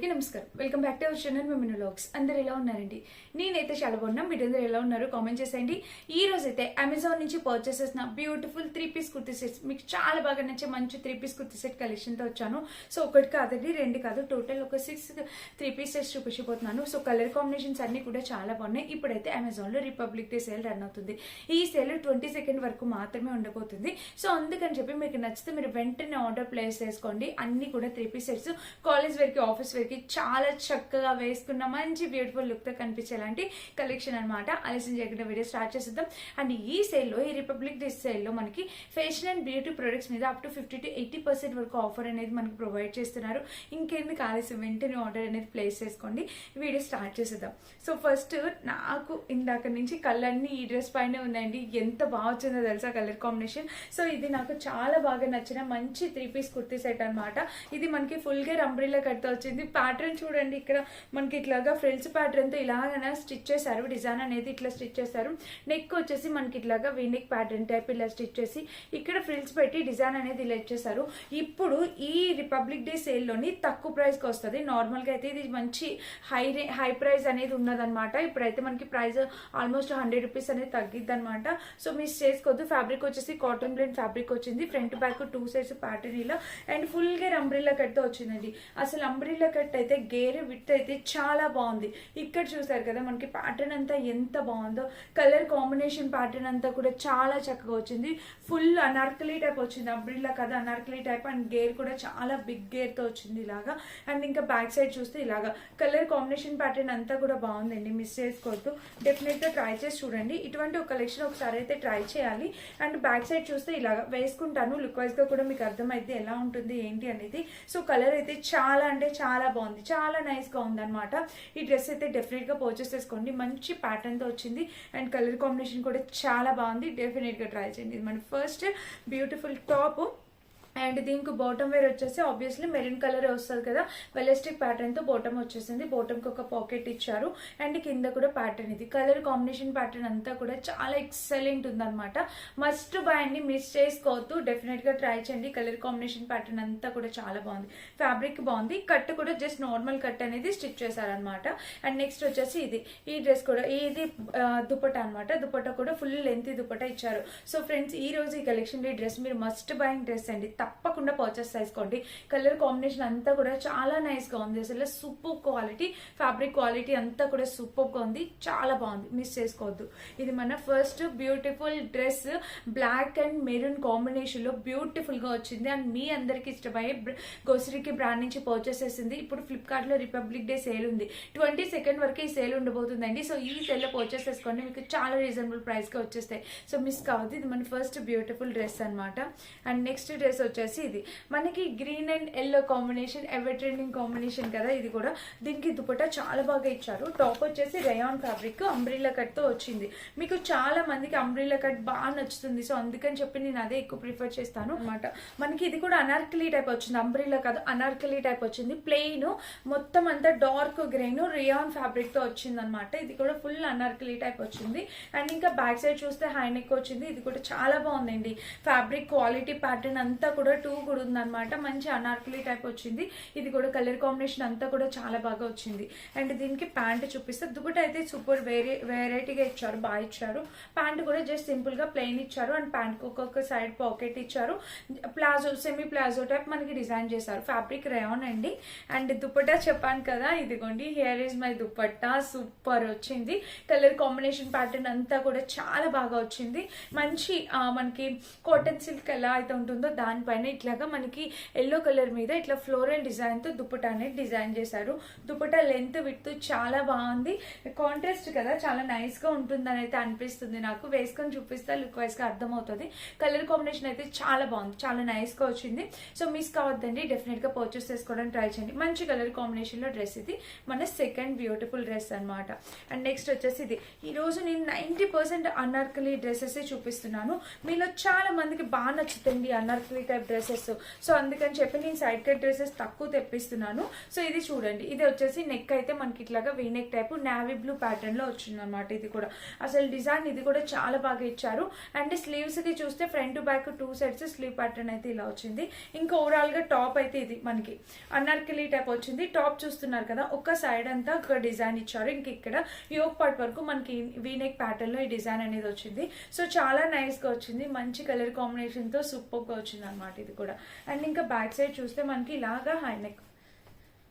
అందరికీ నమస్కారం. Welcome back to our channel Miminu vlogs. అందరు ఎలా ఉన్నారండి? నేనైతే చాలా బాగున్నాం. మీరందరూ ఎలా ఉన్నారు కామెంట్ చేసేయండి. ఈ రోజు అయితే అమెజాన్ నుంచి పర్చేస్ చేసిన బ్యూటిఫుల్ 3-piece కుర్తీ సెట్స్ మీకు చాలా బాగా నచ్చే మంచి 3-piece కుర్తీ సెట్ కలెక్షన్ తో వచ్చాను. సో ఒకటి కాదండి, రెండు కాదు, టోటల్ ఒక 6 3-piece సెట్స్ చూపించబోతున్నాను. సో కలర్ కాంబినేషన్స్ అన్ని కూడా చాలా బాగున్నాయి. ఇప్పుడైతే అమెజాన్ లో రిపబ్లిక్ డే సేల్ రన్ అవుతుంది. ఈ సేల్ 22nd వరకు మాత్రమే ఉండబోతుంది. సో అందుకని చెప్పి మీకు నచ్చితే మీరు వెంటనే ఆర్డర్ ప్లేస్ చేసుకోండి. అన్ని కూడా 3-piece సెట్స్ కాలేజ్ వేర్ కి, ఆఫీస్ వేర్ కి చాలా చక్కగా వేసుకున్న మంచి బ్యూటిఫుల్ లుక్ తో కనిపించేలాంటి కలెక్షన్ అనమాట. ఆలస్యం చేయకుండా వీడియో స్టార్ట్ చేసేద్దాం. అండ్ ఈ సేల్ లో, ఈ రిపబ్లిక్ డే సేల్ లో మనకి ఫ్యాషన్ అండ్ బ్యూటీ ప్రొడక్ట్స్ మీద అప్ టు 50 to 80% వరకు ఆఫర్ అనేది మనకి ప్రొవైడ్ చేస్తున్నారు. ఇంకెందుకు ఆలస్యం, వెంటనే ఆర్డర్ అనేది ప్లేస్ చేసుకోండి. వీడియో స్టార్ట్ చేసేద్దాం. సో ఫస్ట్ నాకు ఇందాక నుంచి కలర్ని ఈ డ్రెస్ పైన ఉందండి. ఎంత బాగా వచ్చిందో తెలుసా కలర్ కాంబినేషన్. సో ఇది నాకు చాలా బాగా నచ్చిన మంచి 3-piece కుర్తీ సెట్ అనమాట. ఇది మనకి ఫుల్ గా అంబ్రెల్లా కట్ తో వచ్చింది. ప్యాటర్న్ చూడండి, ఇక్కడ మనకి ఇట్లాగా ఫ్రిల్స్ ప్యాటర్న్ తో ఇలాగ స్టిచ్ చేశారు. డిజైన్ అనేది ఇట్లా స్టిచ్ చేశారు. నెక్ వచ్చేసి మనకి ఇట్లాగా వీనెక్ ప్యాటర్న్ టైప్ ఇలా స్టిచ్ చేసి ఇక్కడ ఫ్రిల్స్ పెట్టి డిజైన్ అనేది ఇలా ఇచ్చేసారు. ఇప్పుడు ఈ రిపబ్లిక్ డే సేల్ లోని తక్కువ ప్రైస్ కి వస్తుంది. నార్మల్ గా అయితే ఇది మంచి హై ప్రైస్ అనేది ఉన్నదనమాట. ఇప్పుడైతే మనకి ప్రైస్ ఆల్మోస్ట్ 100 రూపీస్ అనేది తగ్గిద్ది అనమాట. సో మిస్ చేసుకోవద్దు. ఫ్యాబ్రిక్ వచ్చేసి కాటన్ బ్లెండ్ ఫ్యాబ్రిక్ వచ్చింది. ఫ్రంట్ బ్యాక్ 2 సైడ్స్ ప్యాటర్న్ ఇలా and full gear umbrella cut తో వచ్చిందండి. అసలు అంబ్రెల్లా కట్ అయితే గేర్ విత్ అయితే చాలా బాగుంది. ఇక్కడ చూసారు కదా మనకి ప్యాటర్న్ అంతా ఎంత బాగుందో. కలర్ కాంబినేషన్ ప్యాటర్న్ అంతా కూడా చాలా చక్కగా వచ్చింది. ఫుల్ అనార్కలీ టైప్ వచ్చింది. అంబ్రెల్లా కదా అనార్కలీ టైప్. అండ్ గేర్ కూడా చాలా బిగ్ గేర్ తో వచ్చింది ఇలాగా. అండ్ ఇంకా బ్యాక్ సైడ్ చూస్తే ఇలాగా కలర్ కాంబినేషన్ ప్యాటర్న్ అంతా కూడా బాగుందండి. మిస్ చేసుకోవద్దు. డెఫినెట్ గా ట్రై చేసి చూడండి. ఇటువంటి ఒక కలెక్షన్ ఒకసారి అయితే ట్రై చేయాలి. అండ్ బ్యాక్ సైడ్ చూస్తే ఇలాగా వేసుకుంటాను. లుక్ వైజ్ గా కూడా మీకు అర్థమైతే ఎలా ఉంటుంది ఏంటి అనేది. సో కలర్ అయితే చాలా అంటే చాలా బాగుంది. చాలా నైస్ గా ఉంది అనమాట. ఈ డ్రెస్ అయితే డెఫినెట్ గా పర్చేస్ చేసుకోండి. మంచి ప్యాటర్న్ తో వచ్చింది. అండ్ కలర్ కాంబినేషన్ కూడా చాలా బాగుంది. డెఫినెట్ గా ట్రై చేయండి. ఇది మన ఫస్ట్ బ్యూటిఫుల్ టాప్. అండ్ దీనికి బాటమ్ వేర్ వచ్చేసి ఆబ్వియస్లీ మెరూన్ కలర్ వస్తుంది కదా, వెలస్టిక్ ప్యాటర్న్ తో బాటమ్ వచ్చేసింది. బాటమ్ కి ఒక పాకెట్ ఇచ్చారు. అండ్ కింద కూడా ప్యాటర్న్. ఇది కలర్ కాంబినేషన్ ప్యాటర్న్ అంతా కూడా చాలా ఎక్సలెంట్ ఉందన్నమాట. మస్ట్ బై అండి, మిస్ చేసుకోవద్దు. డెఫినెట్ గా ట్రై చేయండి. కలర్ కాంబినేషన్ ప్యాటర్న్ అంతా కూడా చాలా బాగుంది. ఫ్యాబ్రిక్ బాగుంది. కట్ కూడా జస్ట్ నార్మల్ కట్ అనేది స్టిచ్ చేశారనమాట. అండ్ నెక్స్ట్ వచ్చేసి ఇది, ఈ డ్రెస్ కూడా ఇది దుపట్టా అనమాట. దుపట్టా కూడా ఫుల్ లెంత్ దుపట్టా ఇచ్చారు. సో ఫ్రెండ్స్, ఈ రోజు ఈ కలెక్షన్ ఈ డ్రెస్ మీరు మస్ట్ బైయింగ్ డ్రెస్ అండి. తప్పకుండా పర్చేస్ చేసుకోండి. కలర్ కాంబినేషన్ అంతా కూడా చాలా నైస్ గా ఉంది. అసలు సూపర్ క్వాలిటీ, ఫ్యాబ్రిక్ క్వాలిటీ అంతా కూడా సూపర్ గా ఉంది. చాలా బాగుంది. మిస్ చేసుకోవద్దు. ఇది మన first beautiful dress. Black and maroon combination లో బ్యూటిఫుల్ గా వచ్చింది. అండ్ మీ అందరికి ఇష్టమయ్యే గోసరికి బ్రాండ్ నుంచి పర్చేస్ చేసింది. ఇప్పుడు ఫ్లిప్కార్ట్ లో రిపబ్లిక్ డే సేల్ ఉంది. 22nd వరకు ఈ సేల్ ఉండబోతుందండి. సో ఈ సేల్ లో పర్చేస్ చేసుకోండి. మీకు చాలా రీజనబుల్ ప్రైస్ గా వచ్చేస్తాయి. సో మిస్ కావద్దు. ఇది మన ఫస్ట్ బ్యూటిఫుల్ డ్రెస్ అనమాట. అండ్ నెక్స్ట్ డ్రెస్ వచ్చేసి ఇది మనకి green and yellow combination, ever trending combination కదా ఇది కూడా. దీనికి దుపట్టా చాలా బాగా ఇచ్చారు. టాప్ వచ్చేసి రయాన్ ఫ్యాబ్రిక్ అంబ్రెల్లా కట్ తో వచ్చింది. మీకు చాలా మందికి అంబ్రెల్లా కట్ బాగా నచ్చుతుంది. సో అందుకని చెప్పి నేను అదే ఎక్కువ ప్రిఫర్ చేస్తాను అనమాట. మనకి ఇది కూడా అనార్కలీ టైప్ వచ్చింది. అంబ్రెల్లా కాదు, అనార్కలీ టైప్ వచ్చింది. ప్లెయిన్ మొత్తం అంతా డార్క్ గ్రీన్ రియాన్ ఫ్యాబ్రిక్ తో వచ్చింది అనమాట. ఇది కూడా ఫుల్ అనార్కలీ టైప్ వచ్చింది. అండ్ ఇంకా బ్యాక్ సైడ్ చూస్తే హై నెక్ వచ్చింది. ఇది కూడా చాలా బాగుందండి. ఫ్యాబ్రిక్ క్వాలిటీ ప్యాటర్న్ అంతా కూడా 2 కూడా ఉందన్నమాట. మంచి అనార్కలీ టైప్ వచ్చింది. ఇది కూడా కలర్ కాంబినేషన్ అంతా కూడా చాలా బాగా వచ్చింది. అండ్ దీనికి ప్యాంట్ చూపిస్తే దుపట్టా అయితే సూపర్ వెరైటీగా ఇచ్చారు, బాగా ఇచ్చారు. ప్యాంట్ కూడా జస్ట్ సింపుల్ గా ప్లెయిన్ ఇచ్చారు. అండ్ ప్యాంట్ కు ఒక్కొక్క సైడ్ పాకెట్ ఇచ్చారు. ప్లాజో, సెమీ ప్లాజో టైప్ మనకి డిజైన్ చేశారు. ఫ్యాబ్రిక్ రేయాన్ అండి. అండ్ దుపట్టా చెప్పాను కదా, ఇదిగోండి here is my dupatta. Super వచ్చింది. కలర్ కాంబినేషన్ ప్యాటర్న్ అంతా కూడా చాలా బాగా వచ్చింది. మంచి మనకి కాటన్ సిల్క్ ఎలా అయితే ఉంటుందో దానిపైన ఇట్లాగా మనకి ఎల్లో కలర్ మీద ఇట్లా ఫ్లోరల్ డిజైన్ తో దుపట్టా అనేది డిజైన్ చేశారు. దుపట్టా లెంత్ విడ్త్ చాలా బాగుంది. కాంట్రాస్ట్ కదా, చాలా నైస్ గా ఉంటుందని అయితే అనిపిస్తుంది నాకు. వేసుకొని చూపిస్తే లుక్ వైజ్ గా అర్థమవుతుంది. కలర్ కాంబినేషన్ అయితే చాలా బాగుంది. చాలా నైస్ గా వచ్చింది. సో మిస్ కావద్దండి. డెఫినెట్ గా పర్చేస్ చేసుకోవడానికి ట్రై చేయండి. మంచి కలర్ కాంబినేషన్ లో డ్రెస్. ఇది మన సెకండ్ బ్యూటిఫుల్ డ్రెస్ అనమాట. అండ్ నెక్స్ట్ వచ్చేసి ఇది, ఈ రోజు నేను 90% అనార్కలీ డ్రెస్సెస్ చూపిస్తున్నాను. మీలో చాలా మందికి బాగా నచ్చుతుంది Anarkali type cut dresses. So అందుకని చెప్పి నేను సైడ్ కట్ డ్రెస్సెస్ తక్కువ తెప్పిస్తున్నాను. సో ఇది చూడండి, ఇది వచ్చేసి నెక్ అయితే మనకి ఇట్లాగా V neck type navy blue pattern లో వచ్చింది అనమాట. ఇది కూడా అసలు డిజైన్ ఇది కూడా చాలా బాగా ఇచ్చారు. అండ్ స్లీవ్స్ కి చూస్తే front to back 2 sides slew pattern అయితే ఇలా వచ్చింది. ఇంకా ఓవరాల్ గా టాప్ అయితే ఇది మనకి అనార్కలి టైప్ వచ్చింది. టాప్ చూస్తున్నారు కదా, ఒక సైడ్ అంతా ఒక డిజైన్ ఇచ్చారు. ఇంక ఇక్కడ యోక్ పార్ట్ వరకు మనకి వీ నెక్ ప్యాటర్న్ లో ఈ డిజైన్ అనేది వచ్చింది. సో చాలా నైస్ గా వచ్చింది, మంచి కలర్ కాంబినేషన్ తో సూపర్ గా వచ్చింది అనమాట ఇది కూడా. అండ్ ఇంకా బ్యాక్ సైడ్ చూస్తే మనకి ఇలాగా high neck.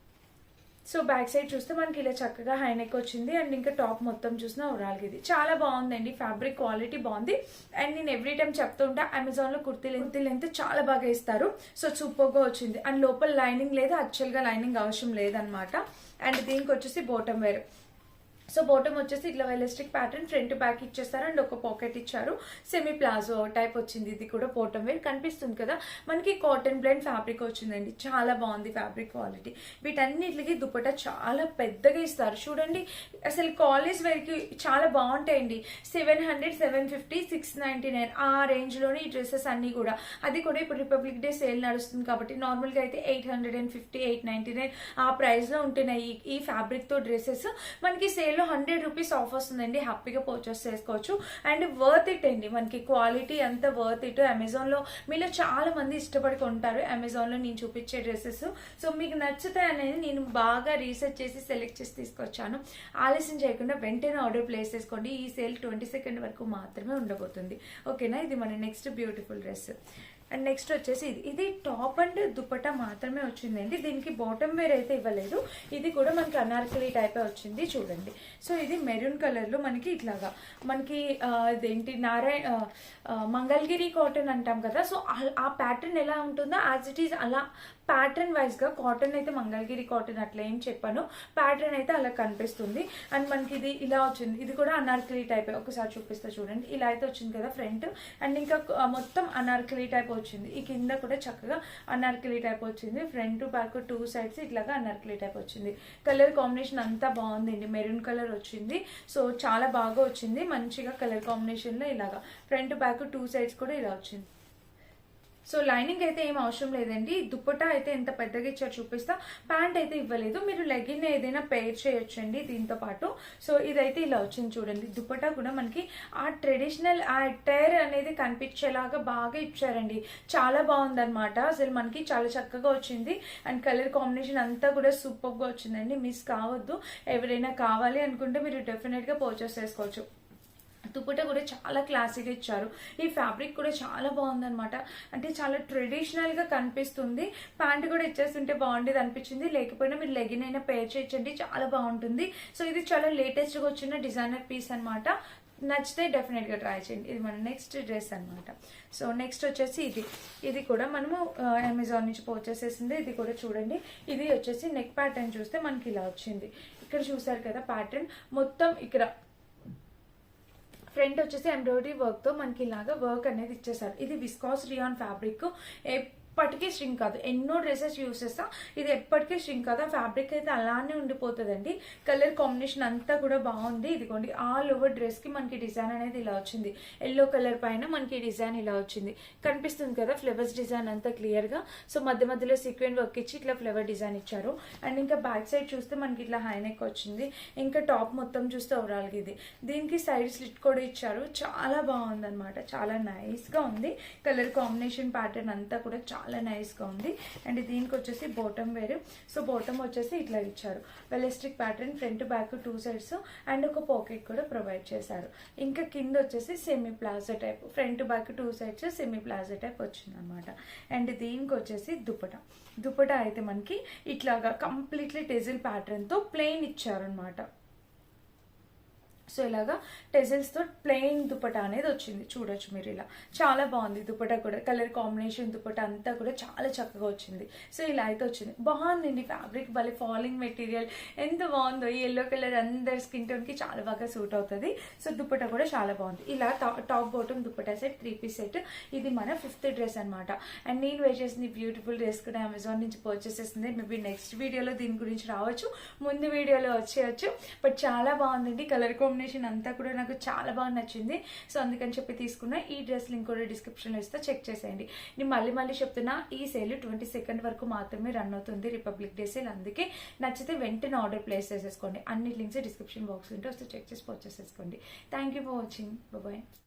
So back side చూస్తే మనకి ఇలా చక్కగా హై నెక్ వచ్చింది. అండ్ ఇంకా టాప్ మొత్తం చూసినా ఓవరాల్ ఇది చాలా బాగుందండి. ఫ్యాబ్రిక్ క్వాలిటీ బాగుంది. అండ్ నేను ఎవ్రీ టైం చెప్తూ ఉంటా, అమెజాన్ లో కుర్తీ లెంత్ చాలా బాగా ఇస్తారు. సో సూపర్ గా వచ్చింది. అండ్ లోపల లైనింగ్ లేదు, యాక్చువల్ గా లైనింగ్ అవసరం లేదనమాట. అండ్ దీనికి వచ్చేసి బాటమ్ వేర్. సో బాటమ్ వచ్చేసి ఇట్లా ఎలాస్టిక్ ప్యాటర్న్ ఫ్రంట్ బ్యాక్ ఇచ్చేస్తారు. అండ్ ఒక పాకెట్ ఇచ్చారు. సెమీ ప్లాజో టైప్ వచ్చింది. ఇది కూడా బాటమ్ వేర్ కనిపిస్తుంది కదా మనకి. కాటన్ బ్లెండ్ ఫ్యాబ్రిక్ వచ్చిందండి, చాలా బాగుంది ఫ్యాబ్రిక్ క్వాలిటీ. వీటన్నిటికి దుపట్టా చాలా పెద్దగా ఇస్తారు చూడండి. అసలు కాలేజ్ వేర్ కి చాలా బాగుంటాయండి. 700, 750, 699 ఆ రేంజ్ లోనే ఈ డ్రెస్సెస్ అన్ని కూడా. అది కూడా ఇప్పుడు రిపబ్లిక్ డే సేల్ నడుస్తుంది కాబట్టి నార్మల్ గా అయితే 850, 899 ఆ ప్రైస్ లో ఉంటున్నాయి ఈ ఫ్యాబ్రిక్ తో డ్రెస్సెస్. మనకి సేల్ లో 100 రూపీస్ ఆఫ్ వస్తుందండి, హ్యాపీగా పర్చేస్ చేసుకోవచ్చు. అండ్ వర్త్ ఇట్ అండి, మనకి క్వాలిటీ అంత వర్త్ ఇట్. అమెజాన్ లో మీలో చాలా మంది ఇష్టపడి కొంటారు అమెజాన్ లో నేను చూపించే డ్రెస్సెస్. సో మీకు నచ్చుతాయి అనేది నేను బాగా రీసెర్చ్ చేసి సెలెక్ట్ చేసి తీసుకొచ్చాను. ఆలస్యం చేయకుండా వెంటనే ఆర్డర్ ప్లేస్ చేసుకోండి. ఈ సేల్ 22 వరకు మాత్రమే ఉండబోతుంది. ఓకేనా, ఇది మన next beautiful dress. And next వచ్చేసి ఇది టాప్ అండ్ దుపట్టా మాత్రమే వచ్చిందండి. దీనికి బాటమ్ వేర్ అయితే ఇవ్వలేదు. ఇది కూడా మనకి అనార్కలి టైప్ వచ్చింది చూడండి. సో ఇది మెరూన్ కలర్ లో మనకి ఇట్లాగా మనకి ఇదేంటి మంగళగిరి కాటన్ అంటాం కదా. సో ఆ ప్యాటర్న్ ఎలా ఉంటుందో యాజ్ ఇట్ ఈస్ అలా ప్యాటర్న్ వైజ్ గా కాటన్ అయితే మంగళగిరి కాటన్ అట్లా ఏం చెప్పాను, ప్యాటర్న్ అయితే అలా కనిపిస్తుంది. అండ్ మనకి ఇది ఇలా వచ్చింది. ఇది కూడా అనార్కలి టైప్. ఒకసారి చూపిస్తా చూడండి. ఇలా అయితే వచ్చింది కదా ఫ్రంట్. అండ్ ఇంకా మొత్తం అనార్కలి టైప్ వచ్చింది. ఈ కింద కూడా చక్కగా అనార్కలి టైప్ వచ్చింది. ఫ్రంట్ టు బ్యాక్ 2 సైడ్స్ ఇట్లాగా అనార్కలి టైప్ వచ్చింది. కలర్ కాంబినేషన్ అంతా బాగుందండి. మెరూన్ కలర్ వచ్చింది. సో చాలా బాగా వచ్చింది, మంచిగా కలర్ కాంబినేషన్ లో ఇలాగా ఫ్రంట్ బ్యాక్ 2 సైడ్స్ కూడా ఇలా వచ్చింది. సో లైనింగ్ అయితే ఏం అవసరం లేదండి. దుపట్టా అయితే ఎంత పెద్దగా ఇచ్చారు చూపిస్తా. ప్యాంట్ అయితే ఇవ్వలేదు, మీరు లెగిన్ ఏదైనా పేర్ చేయొచ్చండి దీంతో పాటు. సో ఇదైతే ఇలా వచ్చింది చూడండి. దుపట్టా కూడా మనకి ఆ ట్రెడిషనల్ ఆ అటైర్ అనేది కనిపించేలాగా బాగా ఇచ్చారండి. చాలా బాగుందన్నమాట. అసలు మనకి చాలా చక్కగా వచ్చింది. అండ్ కలర్ కాంబినేషన్ అంతా కూడా సూపర్ గా వచ్చిందండి. మిస్ కావద్దు. ఎవరైనా కావాలి అనుకుంటే మీరు డెఫినెట్ గా పర్చేస్ చేసుకోవచ్చు. దుపట్టా కూడా చాలా క్లాసీగా ఇచ్చారు. ఈ ఫ్యాబ్రిక్ కూడా చాలా బాగుందన్నమాట. అంటే చాలా ట్రెడిషనల్ గా కనిపిస్తుంది. ప్యాంట్ కూడా ఇచ్చేస్తుంటే బాగుండేది అనిపించింది. లేకపోయినా మీరు లెగిన్ అయినా పేర్ చేయొచ్చండి, చాలా బాగుంటుంది. సో ఇది చాలా లేటెస్ట్ గా వచ్చిన డిజైనర్ పీస్ అనమాట. నచ్చితే డెఫినెట్ గా ట్రై చేయండి. ఇది మన నెక్స్ట్ డ్రెస్ అనమాట. సో నెక్స్ట్ వచ్చేసి ఇది కూడా మనము అమెజాన్ నుంచి పర్చేస్ చేసింది. ఇది కూడా చూడండి. ఇది వచ్చేసి నెక్ ప్యాటర్న్ చూస్తే మనకి ఇలా వచ్చింది. ఇక్కడ చూసారు కదా ప్యాటర్న్ మొత్తం. ఇక్కడ ఫ్రంట్ వచ్చేసి ఎంబ్రాయిడరీ వర్క్ తో మనకి ఇలాగా వర్క్ అనేది ఇచ్చేసారు. ఇది విస్కాస్ రియాన్ ఫ్యాబ్రిక్. ఎప్పటికీ స్ట్రింగ్ కాదు. ఎన్నో డ్రెస్సెస్ యూస్ చేస్తా, ఇది ఎప్పటికీ స్ట్రింగ్ కాదు. ఫ్యాబ్రిక్ అయితే అలానే ఉండిపోతుందండి. కలర్ కాంబినేషన్ అంతా కూడా బాగుంది. ఇదిగోండి ఆల్ ఓవర్ డ్రెస్ కి మనకి డిజైన్ అనేది ఇలా వచ్చింది. ఎల్లో కలర్ పైన మనకి డిజైన్ ఇలా వచ్చింది. కనిపిస్తుంది కదా ఫ్లవర్స్ డిజైన్ అంతా క్లియర్ గా. సో మధ్య మధ్యలో సీక్వెన్ వర్క్ ఇచ్చి ఇట్లా ఫ్లవర్ డిజైన్ ఇచ్చారు. అండ్ ఇంకా బ్యాక్ సైడ్ చూస్తే మనకి ఇట్లా హై నెక్ వచ్చింది. ఇంకా టాప్ మొత్తం చూస్తే ఓవరాల్ గా ఇది. దీనికి సైడ్ స్లిట్ కూడా ఇచ్చారు. చాలా బాగుంది అనమాట. చాలా నైస్ గా ఉంది. కలర్ కాంబినేషన్ ప్యాటర్న్ అంతా కూడా చాలా నైస్ గా ఉంది. అండ్ దీనికి వచ్చేసి బాటమ్ వేరు. సో బాటమ్ వచ్చేసి ఇట్లా ఇచ్చారు. Elastic pattern front back 2 sides and ఒక పాకెట్ కూడా ప్రొవైడ్ చేశారు. ఇంకా కింద వచ్చేసి semi palazzo type front back 2 sides semi palazzo type వచ్చింది అనమాట. అండ్ దీనికి వచ్చేసి దుపట్టా అయితే మనకి ఇట్లాగా కంప్లీట్లీ టెజిల్ ప్యాటర్న్ తో ప్లెయిన్ ఇచ్చారు అనమాట. సో ఇలాగా టెజిల్స్ తో ప్లెయిన్ దుపట్టా అనేది వచ్చింది. చూడొచ్చు మీరు ఇలా. చాలా బాగుంది దుపట్టా కూడా. కలర్ కాంబినేషన్ దుపట్టా అంతా కూడా చాలా చక్కగా వచ్చింది. సో ఇలా అయితే వచ్చింది. బాగుందండి ఫ్యాబ్రిక్. భలే ఫాలింగ్ మెటీరియల్ ఎంత బాగుందో. ఈ ఎల్లో కలర్ అందరి స్కిన్ టోన్ కి చాలా బాగా సూట్ అవుతుంది. సో దుపట్టా కూడా చాలా బాగుంది. ఇలా top bottom dupatta set 3 piece set. ఇది మన 5th డ్రెస్ అనమాట. అండ్ నేను వేర్ చేసిన బ్యూటిఫుల్ డ్రెస్ కూడా అమెజాన్ నుంచి పర్చేస్ చేసింది. మేబీ నెక్స్ట్ వీడియోలో దీని గురించి రావచ్చు, ముందు వీడియోలో వచ్చేయచ్చు. బట్ చాలా బాగుందండి. కలర్ కాంబినేషన్ కాంబినేషన్ అంతా కూడా నాకు చాలా బాగా నచ్చింది. సో అందుకని చెప్పి తీసుకున్నా. ఈ డ్రెస్ లింక్ కూడా డిస్క్రిప్షన్లో ఇస్తే చెక్ చేసేయండి. నేను మళ్ళీ చెప్తున్నా, ఈ సేల్ 22 వరకు మాత్రమే రన్ అవుతుంది, రిపబ్లిక్ డే సేల్. అందుకే నచ్చితే వెంటనే ఆర్డర్ ప్లేస్ చేసేసుకోండి. అన్ని లింక్స్ డిస్క్రిప్షన్ బాక్స్ ఉంటే వస్తే చెక్ చేసి పర్చేస్ చేసుకోండి. Thank you for watching. Bye.